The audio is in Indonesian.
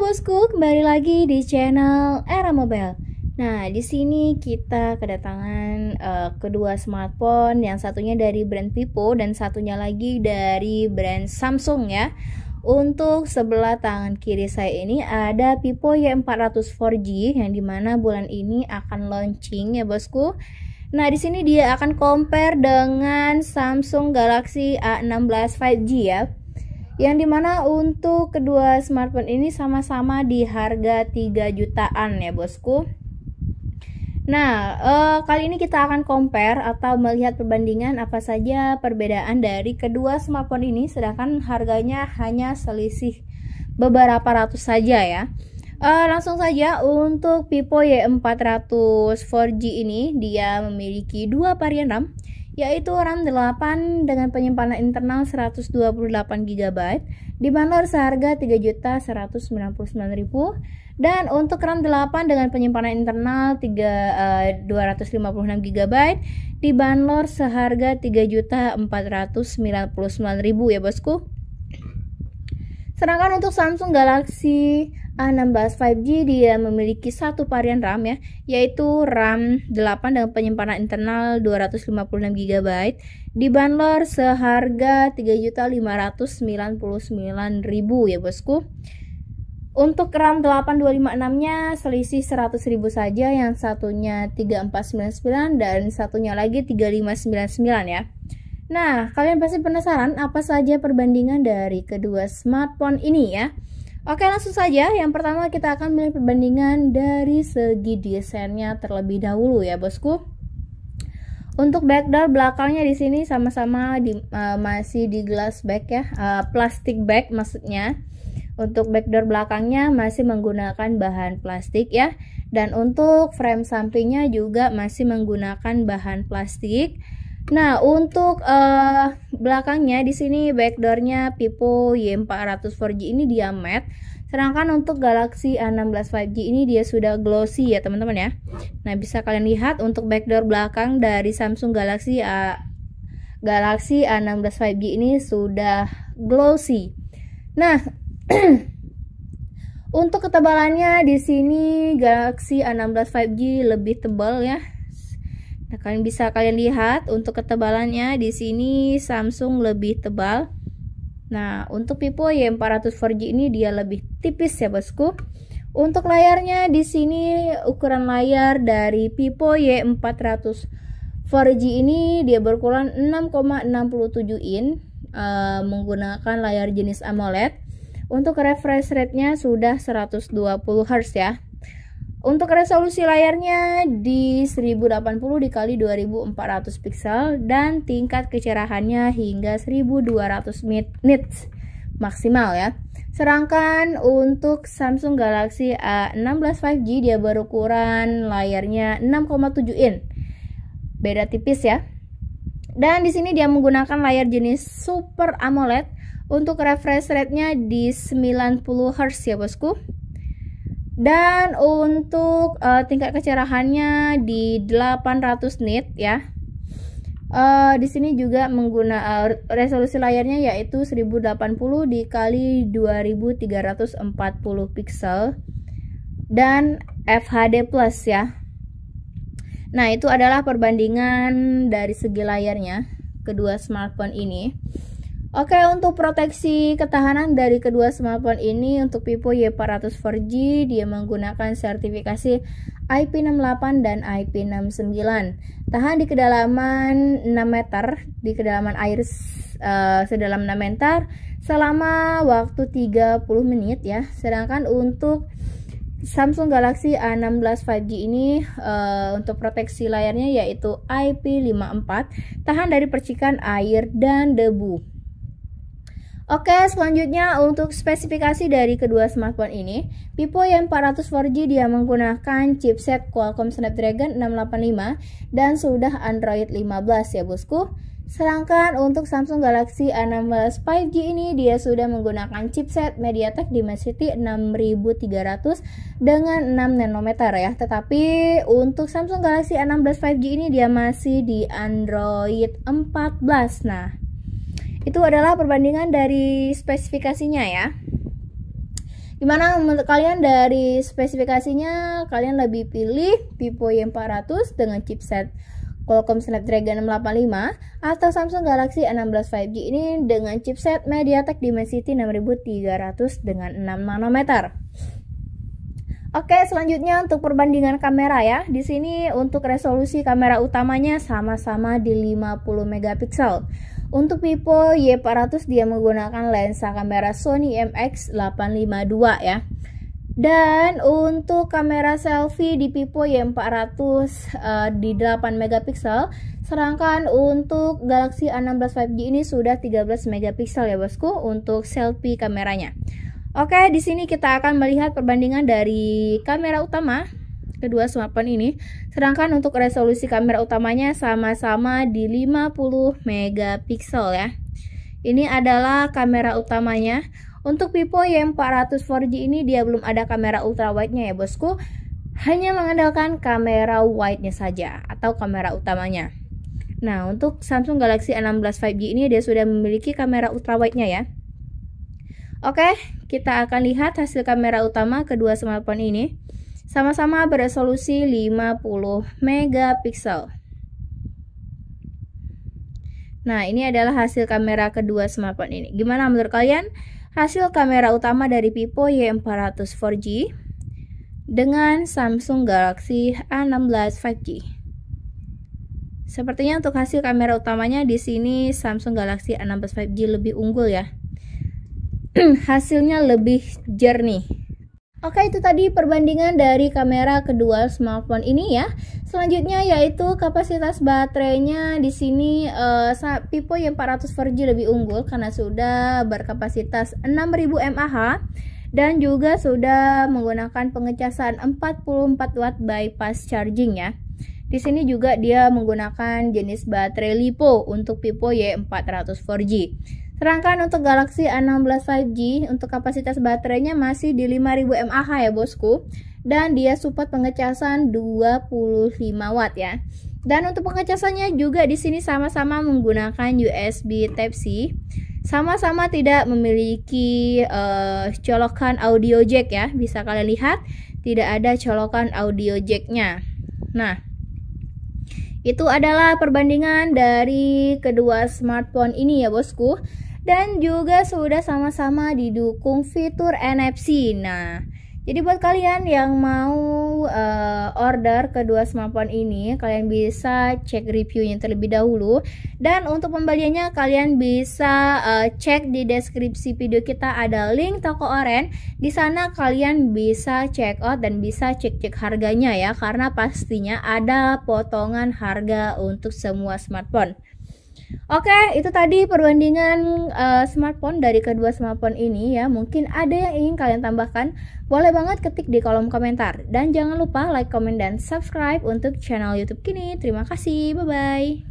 bosku, kembali lagi di channel Era Mobile. Nah, di sini kita kedatangan kedua smartphone, yang satunya dari brand Vivo dan satunya lagi dari brand Samsung ya. Untuk sebelah tangan kiri saya ini ada Vivo Y400 4G yang dimana bulan ini akan launching ya bosku. Nah, di sini dia akan compare dengan Samsung Galaxy A16 5G ya. Yang dimana untuk kedua smartphone ini sama-sama di harga 3 jutaan ya bosku. Nah, kali ini kita akan compare atau melihat perbandingan apa saja perbedaan dari kedua smartphone ini, sedangkan harganya hanya selisih beberapa ratus saja ya. Langsung saja, untuk Vivo Y400 4G ini dia memiliki dua varian RAM, yaitu RAM 8 dengan penyimpanan internal 128 GB dibanderol seharga 3.199.000, dan untuk RAM 8 dengan penyimpanan internal 256 GB dibanderol seharga 3.499.000 ya bosku. Sedangkan untuk Samsung Galaxy A16 5G dia memiliki satu varian RAM ya, yaitu RAM 8 dengan penyimpanan internal 256 GB dibanderol seharga 3.599.000 ya bosku. Untuk RAM 8256 nya selisih 100.000 saja, yang satunya 3499 dan satunya lagi 3599 ya. Nah, kalian pasti penasaran apa saja perbandingan dari kedua smartphone ini ya. Oke, langsung saja. Yang pertama kita akan melihat perbandingan dari segi desainnya terlebih dahulu ya bosku. Untuk backdoor belakangnya di sini sama-sama masih di glass back ya, plastik back maksudnya. Untuk backdoor belakangnya masih menggunakan bahan plastik ya. Dan untuk frame sampingnya juga masih menggunakan bahan plastik. Nah, untuk belakangnya di sini backdoornya Vivo Y400 4G ini dia matte, sedangkan untuk Galaxy A16 5G ini dia sudah glossy ya teman-teman ya. Nah, bisa kalian lihat untuk backdoor belakang dari Samsung Galaxy A16 5G ini sudah glossy. Nah, untuk ketebalannya di sini Galaxy A16 5G lebih tebal ya. Nah, kalian bisa lihat untuk ketebalannya di sini Samsung lebih tebal. Nah, untuk Vivo Y400 4G ini dia lebih tipis ya bosku. Untuk layarnya di sini ukuran layar dari Vivo Y400 4G ini dia berukuran 6,67 in, menggunakan layar jenis AMOLED. Untuk refresh rate-nya sudah 120 Hz ya. Untuk resolusi layarnya di 1080 dikali 2400 pixel dan tingkat kecerahannya hingga 1200 nits maksimal ya. Sedangkan untuk Samsung Galaxy A16 5G dia berukuran layarnya 6,7 in. Beda tipis ya. Dan di sini dia menggunakan layar jenis Super AMOLED. Untuk refresh rate-nya di 90 Hz ya bosku. Dan untuk tingkat kecerahannya di 800 nit ya. Di sini juga menggunakan resolusi layarnya yaitu 1080 dikali 2340 pixel dan FHD plus ya. Nah, itu adalah perbandingan dari segi layarnya kedua smartphone ini. Oke, untuk proteksi ketahanan dari kedua smartphone ini, untuk Vivo Y400 4G dia menggunakan sertifikasi IP68 dan IP69. Tahan di kedalaman 6 meter, di kedalaman air sedalam 6 meter selama waktu 30 menit ya. Sedangkan untuk Samsung Galaxy A16 5G ini untuk proteksi layarnya yaitu IP54, tahan dari percikan air dan debu. Oke, selanjutnya untuk spesifikasi dari kedua smartphone ini, Vivo Y400 4G dia menggunakan chipset Qualcomm Snapdragon 685 dan sudah Android 15 ya bosku. Sedangkan untuk Samsung Galaxy A16 5G ini dia sudah menggunakan chipset MediaTek Dimensity 6300 dengan 6 nanometer ya. Tetapi untuk Samsung Galaxy A16 5G ini dia masih di Android 14. Nah, itu adalah perbandingan dari spesifikasinya ya. Dimana menurut kalian dari spesifikasinya kalian lebih pilih Vivo Y400 dengan chipset Qualcomm Snapdragon 685 atau Samsung Galaxy A16 5G ini dengan chipset MediaTek Dimensity 6300 dengan 6 nanometer. Oke, selanjutnya untuk perbandingan kamera ya. Di sini untuk resolusi kamera utamanya sama-sama di 50 megapiksel. Untuk Vivo Y400 dia menggunakan lensa kamera Sony IMX852 ya. Dan untuk kamera selfie di Vivo Y400 di 8 megapiksel, sedangkan untuk Galaxy A16 5G ini sudah 13 megapiksel ya bosku untuk selfie kameranya. Oke, di sini kita akan melihat perbandingan dari kamera utama kedua smartphone ini. Sedangkan untuk resolusi kamera utamanya sama-sama di 50 megapiksel ya. Ini adalah kamera utamanya. Untuk Vivo Y400 4G ini dia belum ada kamera ultra wide-nya ya bosku. Hanya mengandalkan kamera wide-nya saja atau kamera utamanya. Nah, untuk Samsung Galaxy A16 5G ini dia sudah memiliki kamera ultra wide-nya ya. Oke, kita akan lihat hasil kamera utama kedua smartphone ini. Sama-sama beresolusi 50 megapiksel. Nah, ini adalah hasil kamera kedua smartphone ini. Gimana menurut kalian hasil kamera utama dari Vivo Y400 4G dengan Samsung Galaxy A16 5G? Sepertinya untuk hasil kamera utamanya di sini Samsung Galaxy A16 5G lebih unggul ya. Hasilnya lebih jernih. Oke, itu tadi perbandingan dari kamera kedua smartphone ini ya. Selanjutnya yaitu kapasitas baterainya. Di sini Vivo Y400 4G lebih unggul karena sudah berkapasitas 6000 mAh dan juga sudah menggunakan pengecasan 44 watt bypass charging ya. Di sini juga dia menggunakan jenis baterai LiPo untuk Vivo Y400 4G. Sedangkan untuk Galaxy A16 5G untuk kapasitas baterainya masih di 5000 mAh ya bosku. Dan dia support pengecasan 25 watt ya. Dan untuk pengecasannya juga di sini sama-sama menggunakan USB Type-C. Sama-sama tidak memiliki colokan audio jack ya. Bisa kalian lihat tidak ada colokan audio jacknya. Nah, itu adalah perbandingan dari kedua smartphone ini ya bosku. Dan juga sudah sama-sama didukung fitur NFC. Nah, jadi buat kalian yang mau order kedua smartphone ini, kalian bisa cek reviewnya terlebih dahulu. Dan untuk pembeliannya kalian bisa cek di deskripsi video kita ada link toko oren. Di sana kalian bisa check out dan bisa cek-cek harganya ya, karena pastinya ada potongan harga untuk semua smartphone. Oke, itu tadi perbandingan smartphone dari kedua smartphone ini ya. Mungkin ada yang ingin kalian tambahkan, boleh banget ketik di kolom komentar. Dan jangan lupa like, comment, dan subscribe untuk channel YouTube Kini. Terima kasih, bye-bye.